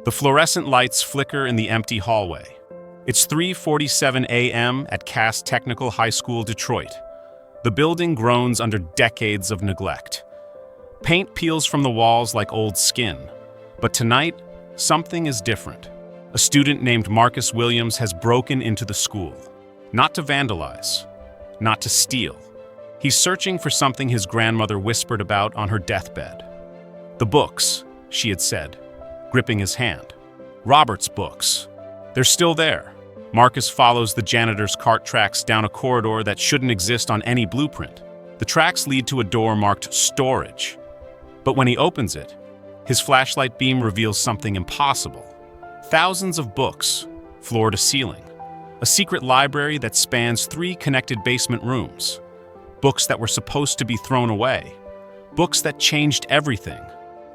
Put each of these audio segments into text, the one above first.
The fluorescent lights flicker in the empty hallway. It's 3:47 a.m. at Cass Technical High School, Detroit. The building groans under decades of neglect. Paint peels from the walls like old skin. But tonight, something is different. A student named Marcus Williams has broken into the school. Not to vandalize, not to steal. He's searching for something his grandmother whispered about on her deathbed. The books, she had said, gripping his hand. Robert's books. They're still there. Marcus follows the janitor's cart tracks down a corridor that shouldn't exist on any blueprint. The tracks lead to a door marked storage. But when he opens it, his flashlight beam reveals something impossible. Thousands of books, floor to ceiling. A secret library that spans 3 connected basement rooms. Books that were supposed to be thrown away. Books that changed everything.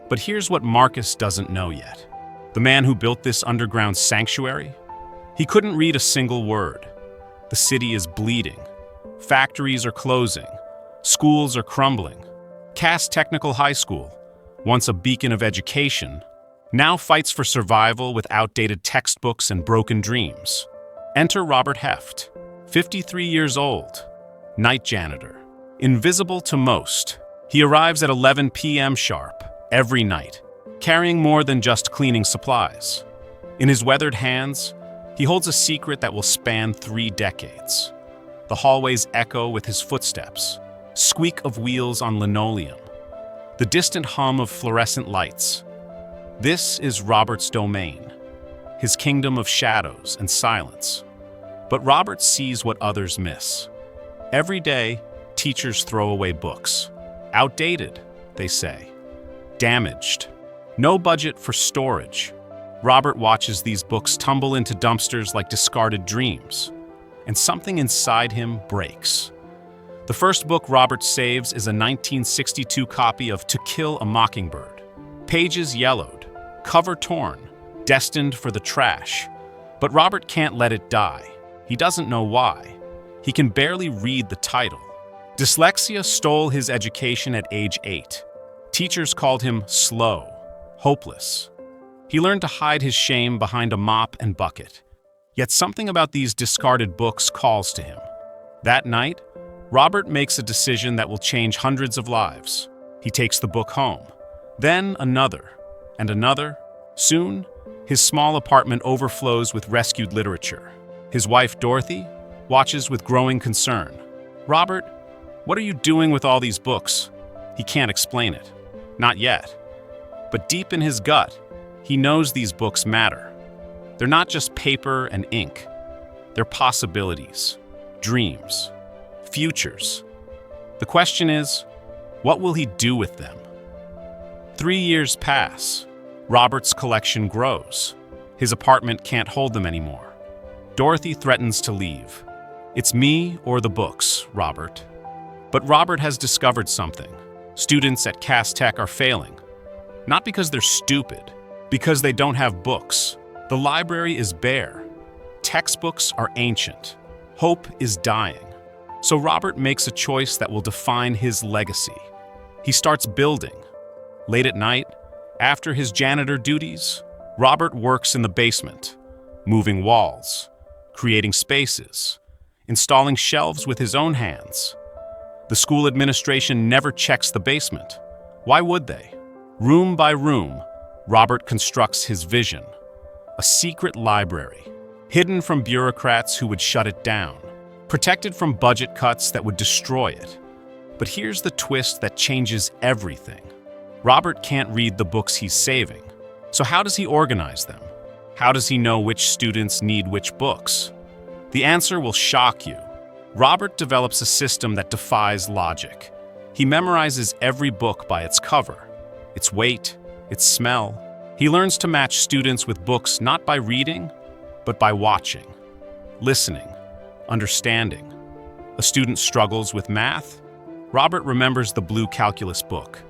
But here's what Marcus doesn't know yet. The man who built this underground sanctuary? He couldn't read a single word. The city is bleeding. Factories are closing. Schools are crumbling. Cass Technical High School, once a beacon of education, now fights for survival with outdated textbooks and broken dreams. Enter Robert Heft, 53 years old, night janitor. Invisible to most, he arrives at 11 p.m. sharp every night, carrying more than just cleaning supplies. In his weathered hands, he holds a secret that will span 3 decades. The hallways echo with his footsteps, squeak of wheels on linoleum, the distant hum of fluorescent lights. This is Robert's domain, his kingdom of shadows and silence. But Robert sees what others miss. Every day, teachers throw away books. Outdated, they say. Damaged. No budget for storage. Robert watches these books tumble into dumpsters like discarded dreams, and something inside him breaks. The first book Robert saves is a 1962 copy of To Kill a Mockingbird. Pages yellowed, cover torn, destined for the trash. But Robert can't let it die. He doesn't know why. He can barely read the title. Dyslexia stole his education at age 8. Teachers called him slow, hopeless. He learned to hide his shame behind a mop and bucket. Yet something about these discarded books calls to him. That night, Robert makes a decision that will change hundreds of lives. He takes the book home. Then another, and another. Soon, his small apartment overflows with rescued literature. His wife, Dorothy, watches with growing concern. "Robert, what are you doing with all these books?" He can't explain it. Not yet. But deep in his gut, he knows these books matter. They're not just paper and ink. They're possibilities, dreams, futures. The question is, what will he do with them? 3 years pass. Robert's collection grows. His apartment can't hold them anymore. Dorothy threatens to leave. "It's me or the books, Robert." But Robert has discovered something. Students at Cass Tech are failing. Not because they're stupid, because they don't have books. The library is bare. Textbooks are ancient. Hope is dying. So Robert makes a choice that will define his legacy. He starts building. Late at night, after his janitor duties, Robert works in the basement, moving walls, creating spaces, installing shelves with his own hands. The school administration never checks the basement. Why would they? Room by room, Robert constructs his vision. A secret library, hidden from bureaucrats who would shut it down, protected from budget cuts that would destroy it. But here's the twist that changes everything. Robert can't read the books he's saving. So how does he organize them? How does he know which students need which books? The answer will shock you. Robert develops a system that defies logic. He memorizes every book by its cover, its weight, its smell. He learns to match students with books not by reading, but by watching, listening, understanding. A student struggles with math. Robert remembers the blue calculus book.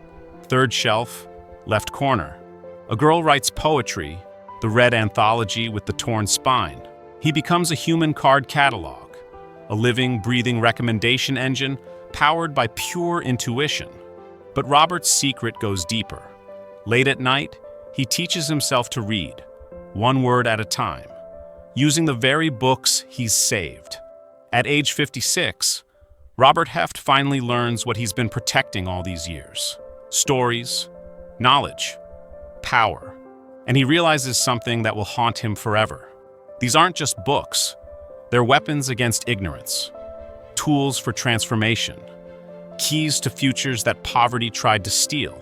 Third shelf, left corner. A girl writes poetry, the red anthology with the torn spine. He becomes a human card catalog, a living, breathing recommendation engine powered by pure intuition. But Robert's secret goes deeper. Late at night, he teaches himself to read, one word at a time, using the very books he's saved. At age 56, Robert Heft finally learns what he's been protecting all these years: stories, knowledge, power. And he realizes something that will haunt him forever. These aren't just books, they're weapons against ignorance, tools for transformation, keys to futures that poverty tried to steal.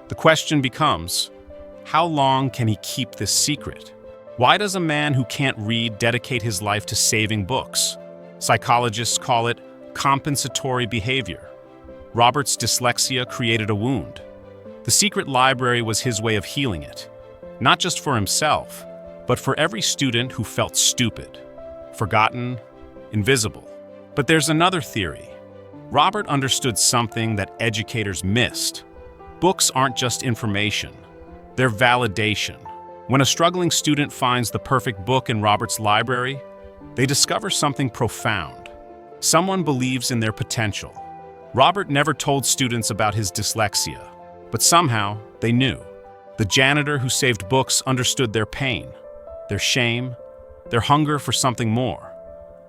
The question becomes, how long can he keep this secret? Why does a man who can't read dedicate his life to saving books? Psychologists call it compensatory behavior. Robert's dyslexia created a wound. The secret library was his way of healing it, not just for himself, but for every student who felt stupid, forgotten, invisible. But there's another theory. Robert understood something that educators missed. Books aren't just information, they're validation. When a struggling student finds the perfect book in Robert's library, they discover something profound. Someone believes in their potential. Robert never told students about his dyslexia, but somehow they knew. The janitor who saved books understood their pain, their shame, their hunger for something more.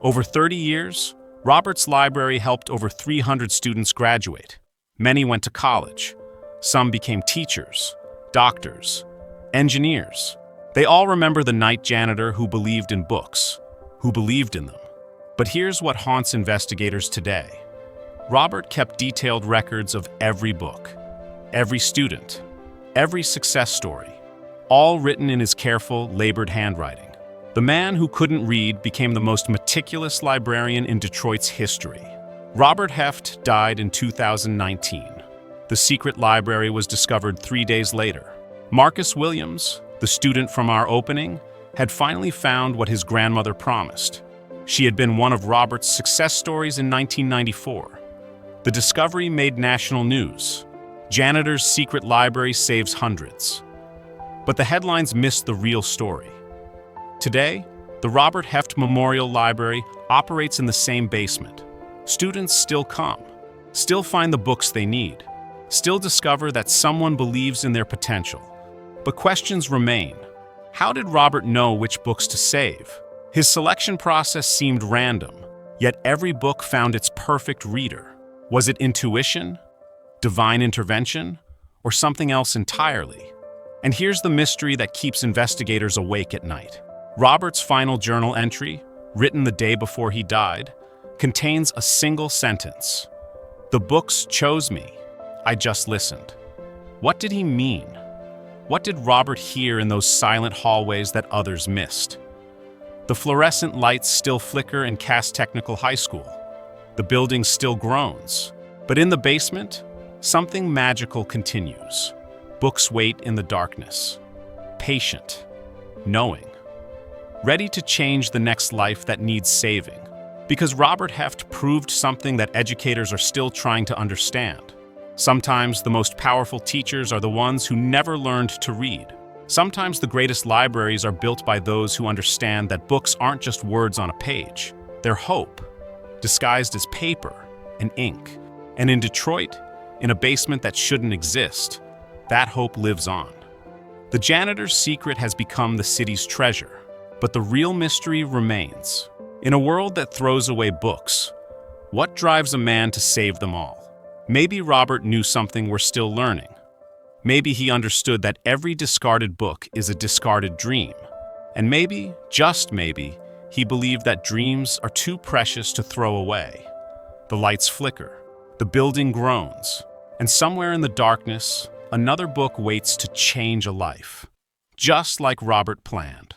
Over 30 years, Robert's library helped over 300 students graduate. Many went to college. Some became teachers, doctors, engineers. They all remember the night janitor who believed in books, who believed in them. But here's what haunts investigators today. Robert kept detailed records of every book, every student, every success story, all written in his careful, labored handwriting. The man who couldn't read became the most meticulous librarian in Detroit's history. Robert Heft died in 2019. The secret library was discovered 3 days later. Marcus Williams, the student from our opening, had finally found what his grandmother promised. She had been one of Robert's success stories in 1994. The discovery made national news. Janitor's secret library saves hundreds. But the headlines missed the real story. Today, the Robert Heft Memorial Library operates in the same basement. Students still come, still find the books they need, still discover that someone believes in their potential. But questions remain. How did Robert know which books to save? His selection process seemed random, yet every book found its perfect reader. Was it intuition, divine intervention, or something else entirely? And here's the mystery that keeps investigators awake at night. Robert's final journal entry, written the day before he died, contains a single sentence. "The books chose me. I just listened." What did he mean? What did Robert hear in those silent hallways that others missed? The fluorescent lights still flicker in Cass Technical High School. The building still groans. But in the basement, something magical continues. Books wait in the darkness, patient, knowing, ready to change the next life that needs saving. Because Robert Heft proved something that educators are still trying to understand. Sometimes the most powerful teachers are the ones who never learned to read. Sometimes the greatest libraries are built by those who understand that books aren't just words on a page. They're hope, disguised as paper and ink. And in Detroit, in a basement that shouldn't exist, that hope lives on. The janitor's secret has become the city's treasure, but the real mystery remains. In a world that throws away books, what drives a man to save them all? Maybe Robert knew something we're still learning. Maybe he understood that every discarded book is a discarded dream. And maybe, just maybe, he believed that dreams are too precious to throw away. The lights flicker, the building groans, and somewhere in the darkness, another book waits to change a life, just like Robert planned.